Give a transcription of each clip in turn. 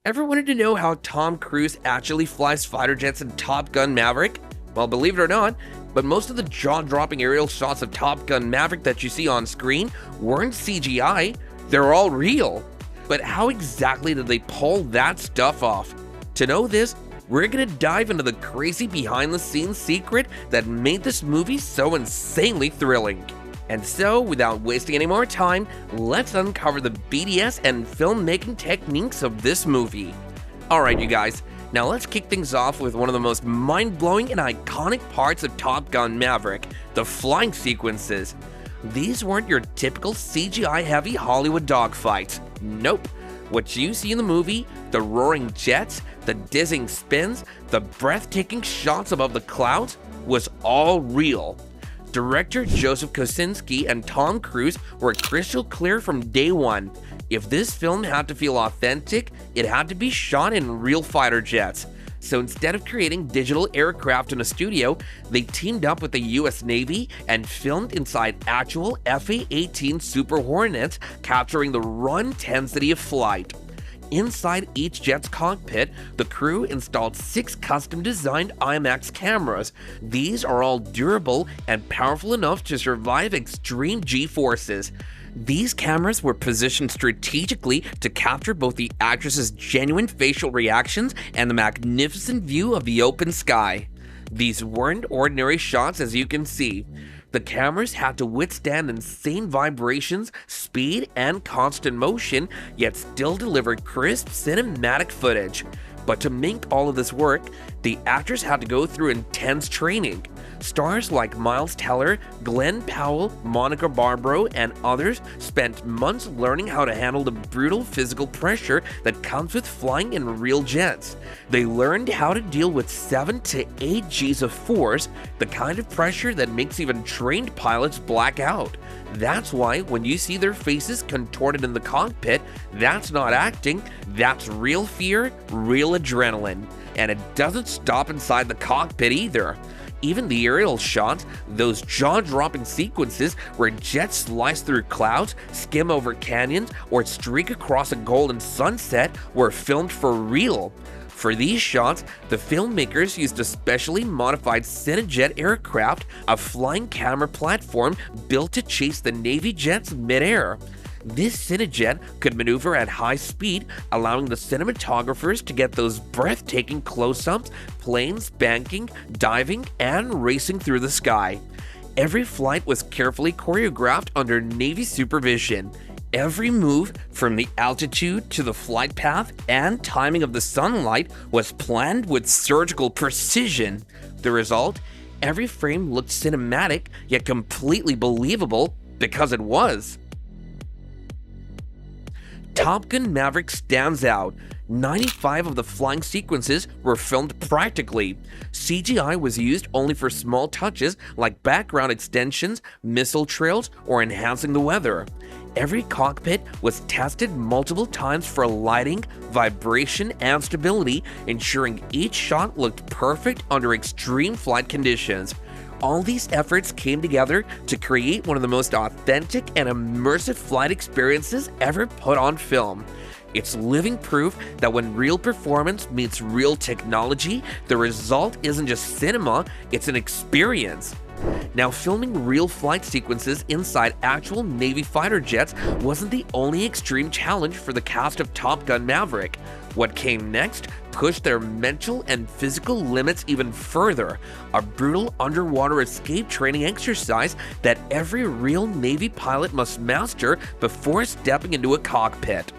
Ever wanted to know how Tom Cruise actually flies fighter jets in Top Gun Maverick? Well, believe it or not, but most of the jaw-dropping aerial shots of Top Gun Maverick that you see on screen weren't CGI, they're all real. But how exactly did they pull that stuff off? To know this, we're gonna dive into the crazy behind-the-scenes secret that made this movie so insanely thrilling. And so, without wasting any more time, let's uncover the BDS and filmmaking techniques of this movie. Alright you guys, now let's kick things off with one of the most mind-blowing and iconic parts of Top Gun Maverick, the flying sequences. These weren't your typical CGI-heavy Hollywood dogfights. Nope. What you see in the movie, the roaring jets, the dizzying spins, the breathtaking shots above the clouds, was all real. Director Joseph Kosinski and Tom Cruise were crystal clear from day one. If this film had to feel authentic, it had to be shot in real fighter jets. So instead of creating digital aircraft in a studio, they teamed up with the US Navy and filmed inside actual FA-18 Super Hornets, capturing the raw intensity of flight. Inside each jet's cockpit, the crew installed 6 custom-designed IMAX cameras. These are all durable and powerful enough to survive extreme G-forces. These cameras were positioned strategically to capture both the actress's genuine facial reactions and the magnificent view of the open sky. These weren't ordinary shots, as you can see. The cameras had to withstand insane vibrations, speed, and constant motion, yet still deliver crisp cinematic footage. But to make all of this work, the actors had to go through intense training. Stars like Miles Teller, Glenn Powell, Monica Barbaro, and others spent months learning how to handle the brutal physical pressure that comes with flying in real jets. They learned how to deal with 7 to 8 Gs of force, the kind of pressure that makes even trained pilots black out. That's why when you see their faces contorted in the cockpit, that's not acting, that's real fear, real adrenaline. And it doesn't stop inside the cockpit either. Even the aerial shots, those jaw-dropping sequences where jets slice through clouds, skim over canyons, or streak across a golden sunset, were filmed for real. For these shots, the filmmakers used a specially modified Cinejet aircraft, a flying camera platform built to chase the Navy jets mid-air. This Cinejet could maneuver at high speed, allowing the cinematographers to get those breathtaking close-ups, planes banking, diving, and racing through the sky. Every flight was carefully choreographed under Navy supervision. Every move, from the altitude to the flight path and timing of the sunlight, was planned with surgical precision. The result? Every frame looked cinematic, yet completely believable, because it was. Top Gun Maverick stands out. 95 of the flying sequences were filmed practically. CGI was used only for small touches like background extensions, missile trails, or enhancing the weather. Every cockpit was tested multiple times for lighting, vibration, and stability, ensuring each shot looked perfect under extreme flight conditions. All these efforts came together to create one of the most authentic and immersive flight experiences ever put on film. It's living proof that when real performance meets real technology, the result isn't just cinema, it's an experience. Now, filming real flight sequences inside actual Navy fighter jets wasn't the only extreme challenge for the cast of Top Gun Maverick. What came next pushed their mental and physical limits even further, a brutal underwater escape training exercise that every real Navy pilot must master before stepping into a cockpit.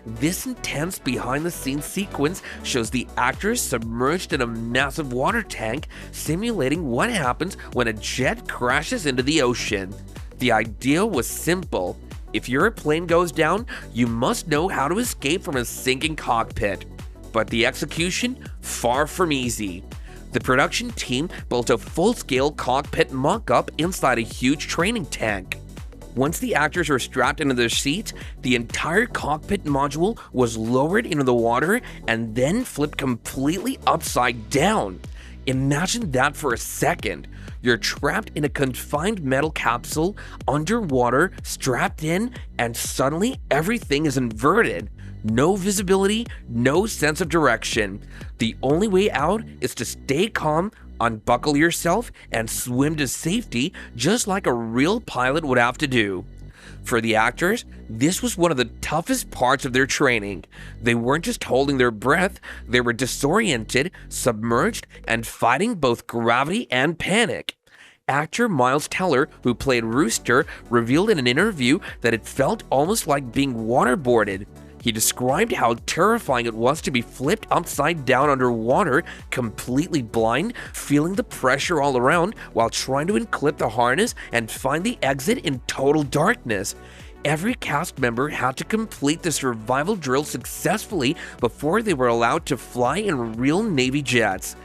This intense behind-the-scenes sequence shows the actors submerged in a massive water tank, simulating what happens when a jet crashes into the ocean. The idea was simple. If your plane goes down, you must know how to escape from a sinking cockpit. But the execution? Far from easy. The production team built a full-scale cockpit mock-up inside a huge training tank. Once the actors were strapped into their seats, the entire cockpit module was lowered into the water and then flipped completely upside down. Imagine that for a second. You're trapped in a confined metal capsule, underwater, strapped in, and suddenly everything is inverted. No visibility, no sense of direction. The only way out is to stay calm, unbuckle yourself, and swim to safety just like a real pilot would have to do. For the actors, this was one of the toughest parts of their training. They weren't just holding their breath, they were disoriented, submerged, and fighting both gravity and panic. Actor Miles Teller, who played Rooster, revealed in an interview that it felt almost like being waterboarded. He described how terrifying it was to be flipped upside down underwater, completely blind, feeling the pressure all around while trying to unclip the harness and find the exit in total darkness. Every cast member had to complete the survival drill successfully before they were allowed to fly in real Navy jets.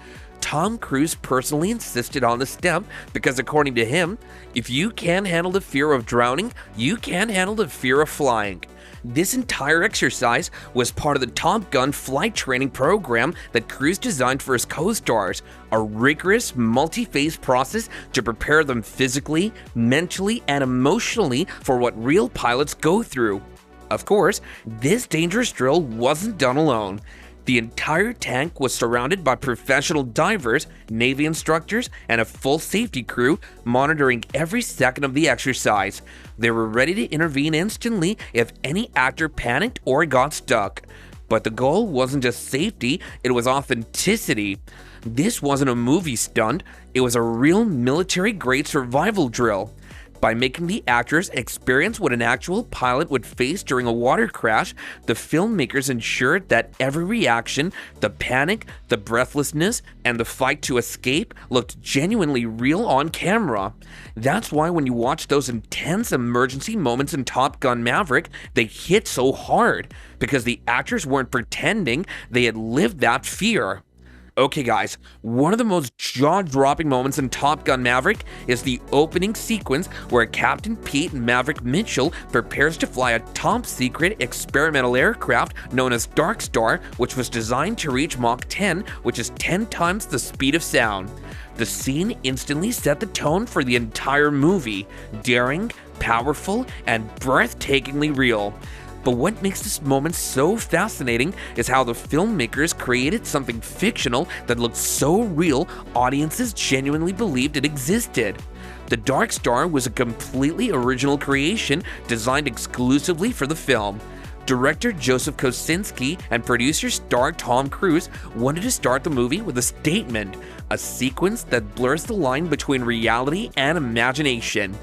Tom Cruise personally insisted on the step because, according to him, if you can't handle the fear of drowning, you can't handle the fear of flying. This entire exercise was part of the Top Gun flight training program that Cruise designed for his co-stars, a rigorous, multi-phase process to prepare them physically, mentally, and emotionally for what real pilots go through. Of course, this dangerous drill wasn't done alone. The entire tank was surrounded by professional divers, Navy instructors, and a full safety crew monitoring every second of the exercise. They were ready to intervene instantly if any actor panicked or got stuck. But the goal wasn't just safety, it was authenticity. This wasn't a movie stunt, it was a real military-grade survival drill. By making the actors experience what an actual pilot would face during a water crash, the filmmakers ensured that every reaction, the panic, the breathlessness, and the fight to escape looked genuinely real on camera. That's why when you watch those intense emergency moments in Top Gun Maverick, they hit so hard, because the actors weren't pretending, they had lived that fear. Okay guys, one of the most jaw-dropping moments in Top Gun Maverick is the opening sequence where Captain Pete Maverick Mitchell prepares to fly a top-secret experimental aircraft known as Dark Star, which was designed to reach Mach 10, which is 10 times the speed of sound. The scene instantly set the tone for the entire movie, daring, powerful, and breathtakingly real. But what makes this moment so fascinating is how the filmmakers created something fictional that looked so real, audiences genuinely believed it existed. The Dark Star was a completely original creation designed exclusively for the film. Director Joseph Kosinski and producer star Tom Cruise wanted to start the movie with a statement, a sequence that blurs the line between reality and imagination.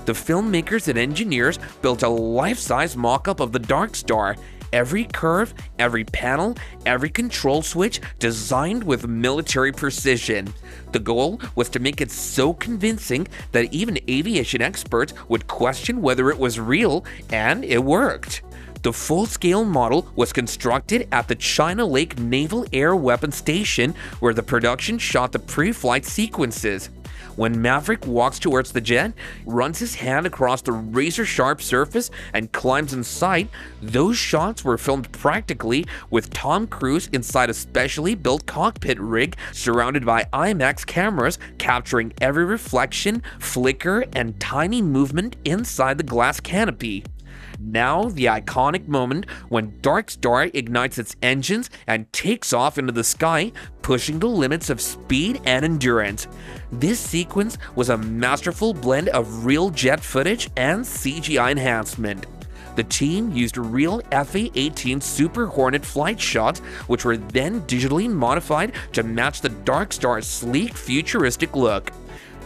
The filmmakers and engineers built a life-size mock-up of the Dark Star, every curve, every panel, every control switch designed with military precision. The goal was to make it so convincing that even aviation experts would question whether it was real, and it worked. The full-scale model was constructed at the China Lake Naval Air Weapons Station, where the production shot the pre-flight sequences. When Maverick walks towards the jet, runs his hand across the razor-sharp surface, and climbs inside, those shots were filmed practically with Tom Cruise inside a specially built cockpit rig surrounded by IMAX cameras capturing every reflection, flicker, and tiny movement inside the glass canopy. Now, the iconic moment when Dark Star ignites its engines and takes off into the sky, pushing the limits of speed and endurance. This sequence was a masterful blend of real jet footage and CGI enhancement. The team used real FA-18 Super Hornet flight shots, which were then digitally modified to match the Dark Star's sleek, futuristic look.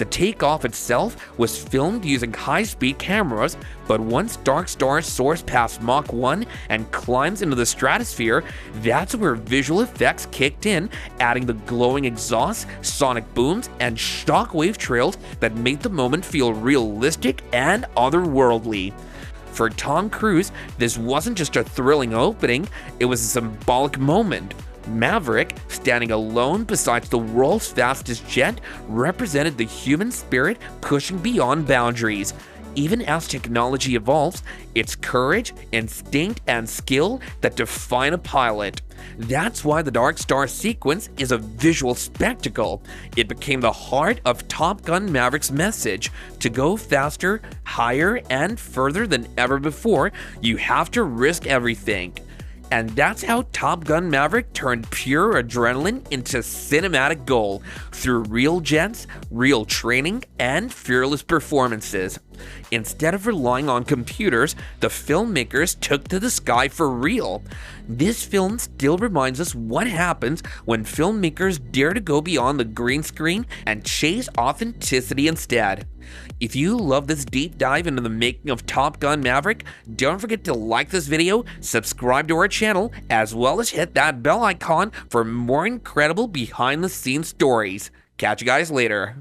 The takeoff itself was filmed using high-speed cameras, but once Dark Star soars past Mach 1 and climbs into the stratosphere, that's where visual effects kicked in, adding the glowing exhausts, sonic booms, and shockwave trails that made the moment feel realistic and otherworldly. For Tom Cruise, this wasn't just a thrilling opening, it was a symbolic moment. Maverick, standing alone beside the world's fastest jet, represented the human spirit pushing beyond boundaries. Even as technology evolves, it's courage, instinct, and skill that define a pilot. That's why the Dark Star sequence is a visual spectacle. It became the heart of Top Gun Maverick's message. To go faster, higher, and further than ever before, you have to risk everything. And that's how Top Gun Maverick turned pure adrenaline into cinematic gold through real jets, real training, and fearless performances. Instead of relying on computers, the filmmakers took to the sky for real. This film still reminds us what happens when filmmakers dare to go beyond the green screen and chase authenticity instead. If you love this deep dive into the making of Top Gun Maverick, don't forget to like this video, subscribe to our channel, as well as hit that bell icon for more incredible behind the scenes stories. Catch you guys later.